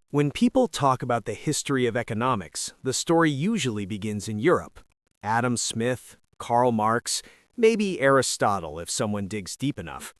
When people talk about the history of economics, the story usually begins in Europe. Adam Smith, Karl Marx, maybe Aristotle if someone digs deep enough.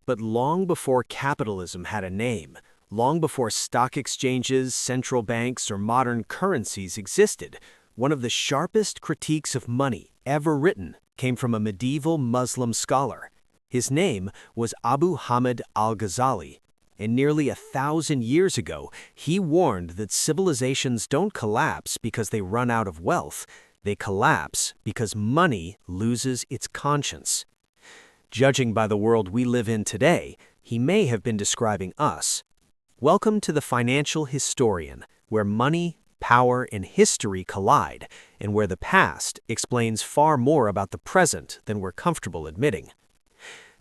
But long before capitalism had a name, long before stock exchanges, central banks, or modern currencies existed, one of the sharpest critiques of money ever written came from a medieval Muslim scholar. His name was Abu Hamid al-Ghazali. And nearly 1,000 years ago, he warned that civilizations don't collapse because they run out of wealth. They collapse because money loses its conscience. Judging by the world we live in today, he may have been describing us. Welcome to The Financial Historian, where money, power, and history collide, and where the past explains far more about the present than we're comfortable admitting.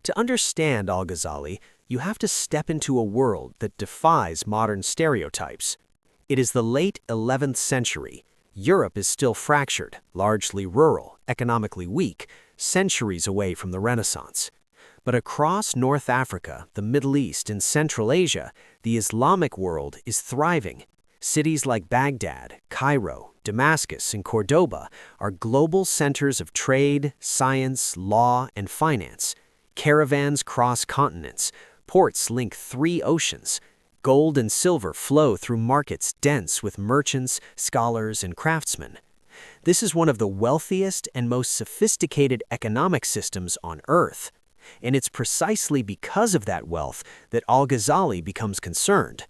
To understand Al-Ghazali, you have to step into a world that defies modern stereotypes. It is the late 11th century. Europe is still fractured, largely rural, economically weak, centuries away from the Renaissance. But across North Africa, the Middle East, and Central Asia, the Islamic world is thriving. Cities like Baghdad, Cairo, Damascus, and Cordoba are global centers of trade, science, law, and finance. Caravans cross continents. Ports link 3 oceans. Gold and silver flow through markets dense with merchants, scholars, and craftsmen. This is one of the wealthiest and most sophisticated economic systems on Earth. And it's precisely because of that wealth that Al-Ghazali becomes concerned.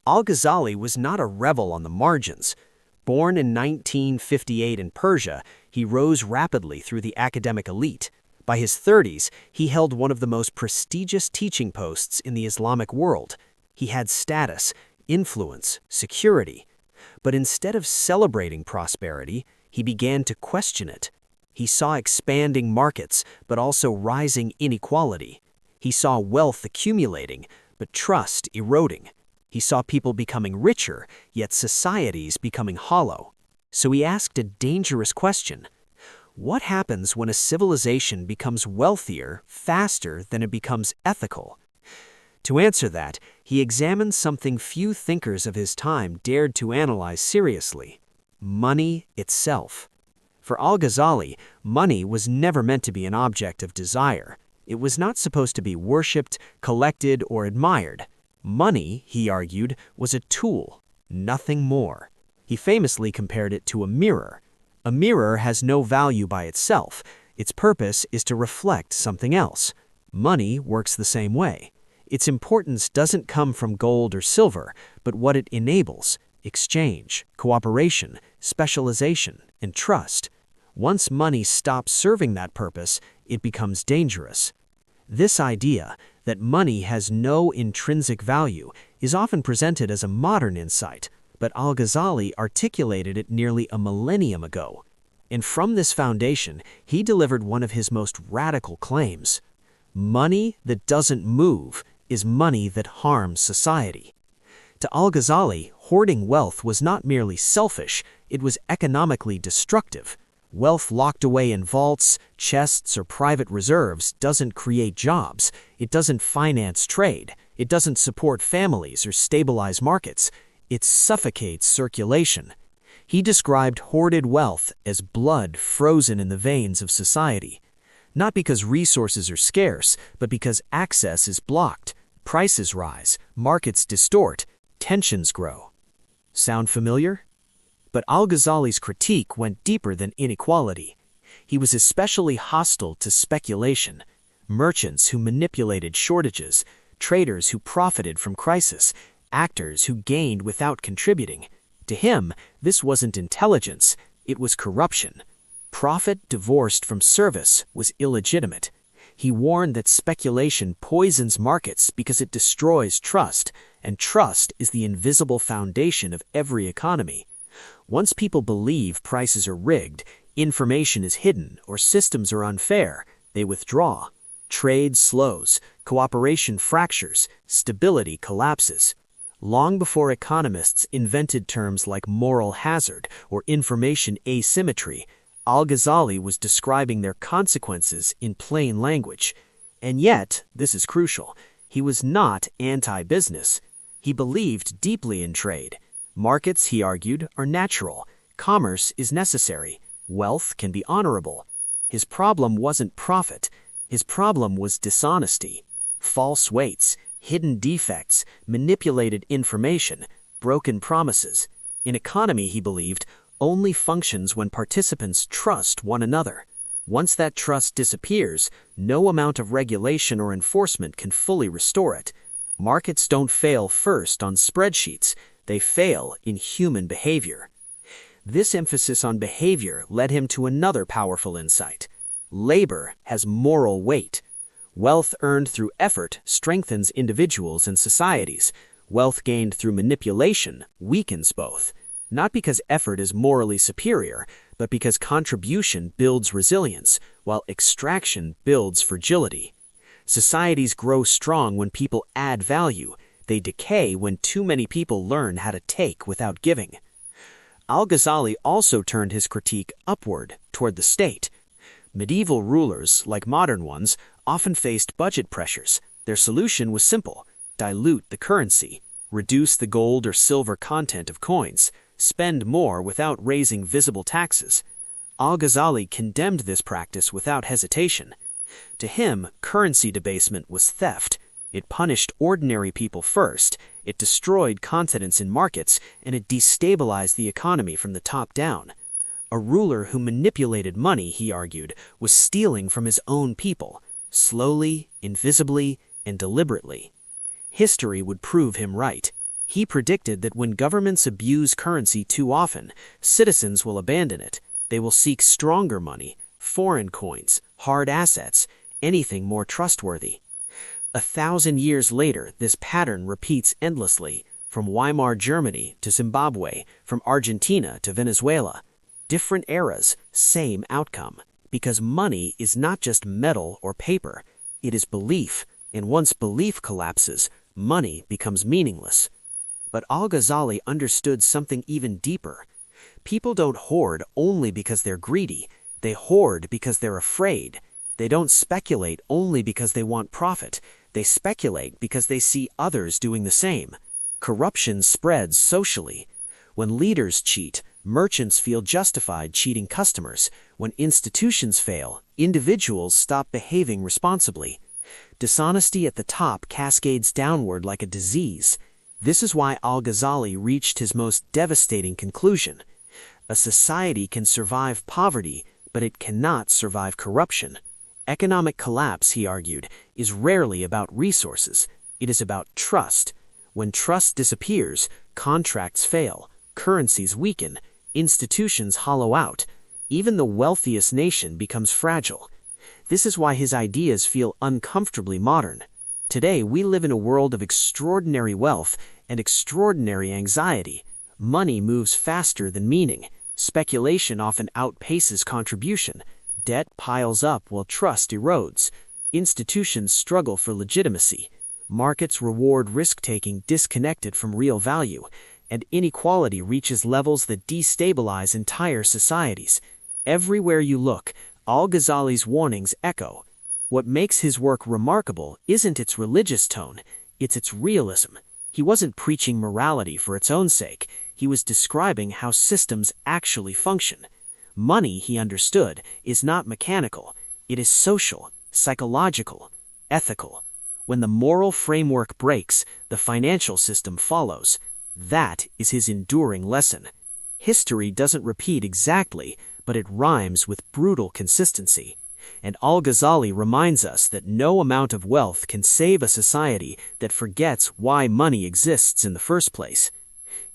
Al-Ghazali was not a rebel on the margins. Born in 1958 in Persia, he rose rapidly through the academic elite. By his 30s, he held one of the most prestigious teaching posts in the Islamic world. He had status, influence, security. But instead of celebrating prosperity, he began to question it. He saw expanding markets, but also rising inequality. He saw wealth accumulating, but trust eroding. He saw people becoming richer, yet societies becoming hollow. So he asked a dangerous question. What happens when a civilization becomes wealthier faster than it becomes ethical? To answer that, he examined something few thinkers of his time dared to analyze seriously: money itself. For Al-Ghazali, money was never meant to be an object of desire. It was not supposed to be worshipped, collected, or admired. Money, he argued, was a tool, nothing more. He famously compared it to a mirror. A mirror has no value by itself. Its purpose is to reflect something else. Money works the same way. Its importance doesn't come from gold or silver, but what it enables: exchange, cooperation, specialization, and trust. Once money stops serving that purpose, it becomes dangerous. This idea that money has no intrinsic value is often presented as a modern insight, but Al-Ghazali articulated it nearly a millennium ago. And from this foundation, he delivered one of his most radical claims: money that doesn't move is money that harms society. To Al-Ghazali, hoarding wealth was not merely selfish, it was economically destructive. Wealth locked away in vaults, chests, or private reserves doesn't create jobs. It doesn't finance trade. It doesn't support families or stabilize markets. It suffocates circulation. He described hoarded wealth as blood frozen in the veins of society. Not because resources are scarce, but because access is blocked. Prices rise, markets distort, tensions grow. Sound familiar? But Al-Ghazali's critique went deeper than inequality. He was especially hostile to speculation. Merchants who manipulated shortages, traders who profited from crisis, actors who gained without contributing. To him, this wasn't intelligence, it was corruption. Profit divorced from service was illegitimate. He warned that speculation poisons markets because it destroys trust, and trust is the invisible foundation of every economy. Once people believe prices are rigged, information is hidden, or systems are unfair, they withdraw. Trade slows, cooperation fractures, stability collapses. Long before economists invented terms like moral hazard or information asymmetry, Al-Ghazali was describing their consequences in plain language. And yet, this is crucial, he was not anti-business. He believed deeply in trade. Markets, he argued, are natural. Commerce is necessary. Wealth can be honorable. His problem wasn't profit. His problem was dishonesty. False weights, hidden defects, manipulated information, broken promises. An economy, he believed, only functions when participants trust one another. Once that trust disappears, no amount of regulation or enforcement can fully restore it. Markets don't fail first on spreadsheets. They fail in human behavior. This emphasis on behavior led him to another powerful insight. Labor has moral weight. Wealth earned through effort strengthens individuals and societies. Wealth gained through manipulation weakens both. Not because effort is morally superior, but because contribution builds resilience, while extraction builds fragility. Societies grow strong when people add value. They decay when too many people learn how to take without giving. Al-Ghazali also turned his critique upward toward the state. Medieval rulers, like modern ones, often faced budget pressures. Their solution was simple: dilute the currency, reduce the gold or silver content of coins, spend more without raising visible taxes. Al-Ghazali condemned this practice without hesitation. To him, currency debasement was theft. It punished ordinary people first, it destroyed confidence in markets, and it destabilized the economy from the top down. A ruler who manipulated money, he argued, was stealing from his own people, slowly, invisibly, and deliberately. History would prove him right. He predicted that when governments abuse currency too often, citizens will abandon it. They will seek stronger money, foreign coins, hard assets, anything more trustworthy. 1,000 years later, this pattern repeats endlessly, from Weimar Germany to Zimbabwe, from Argentina to Venezuela. Different eras, same outcome, because money is not just metal or paper, it is belief, and once belief collapses, money becomes meaningless. But Al-Ghazali understood something even deeper. People don't hoard only because they're greedy, they hoard because they're afraid. They don't speculate only because they want profit, they speculate because they see others doing the same. Corruption spreads socially. When leaders cheat, merchants feel justified cheating customers. When institutions fail, individuals stop behaving responsibly. Dishonesty at the top cascades downward like a disease. This is why Al-Ghazali reached his most devastating conclusion. A society can survive poverty, but it cannot survive corruption. Economic collapse, he argued, is rarely about resources. It is about trust. When trust disappears, contracts fail, currencies weaken, institutions hollow out. Even the wealthiest nation becomes fragile. This is why his ideas feel uncomfortably modern. Today, we live in a world of extraordinary wealth and extraordinary anxiety. Money moves faster than meaning. Speculation often outpaces contribution. Debt piles up while trust erodes. Institutions struggle for legitimacy. Markets reward risk-taking disconnected from real value, and inequality reaches levels that destabilize entire societies. Everywhere you look, Al-Ghazali's warnings echo. What makes his work remarkable isn't its religious tone, it's its realism. He wasn't preaching morality for its own sake. He was describing how systems actually function. Money, he understood, is not mechanical. It is social, psychological, ethical. When the moral framework breaks, the financial system follows. That is his enduring lesson. History doesn't repeat exactly, but it rhymes with brutal consistency. And Al-Ghazali reminds us that no amount of wealth can save a society that forgets why money exists in the first place.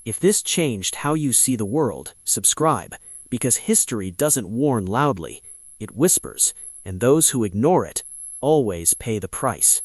If this changed how you see the world, subscribe, because history doesn't warn loudly, it whispers, and those who ignore it always pay the price.